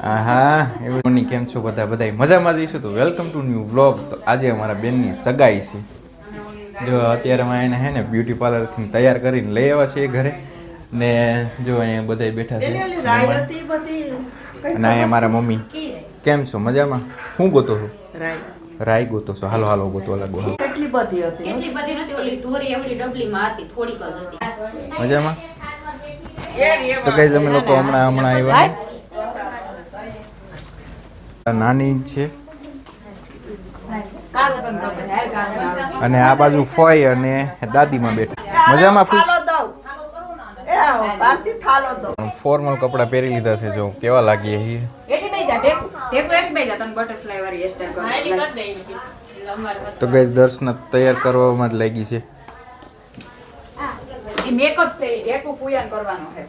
હા એવું કેમ છો બધા મજામાં જઈશું તો વેલકમ ટુ ન્યૂ વ્લોગ. તો આજે અમારા બેનની સગાઈ છે. જો અત્યારે અમે એને હે ને બ્યુટી પાર્લરથી તૈયાર કરીને લઈ આવ્યા છીએ ઘરે ને જો અહીંયા બધા બેઠા છે અને અહીંયા મારા મમ્મી. કેમ છો મજામાં? શું ગોતો છો? રાઈ ગોતો છો? હાલો હાલો ગોતવા લાગો. કેટલી બધી નથી, ઓલી ધોરી એવડી ડબલીમાં હતી, થોડીક જ હતી. મજામાં? તો કઈ અમે લોકો હમણાં આવ્યા નાની છે અને આ બાજુ ફોય અને દાદીમાં બેઠા. મજામાં? ફોર્મલ કપડા પહેરી લીધા છે. જો કેવા લાગીએ તો ગઈ દર્શન તૈયાર કરવામાં જ લાગી છે. મેકઅપ છે, ઢેકુ પૂયન કરવાનો છે.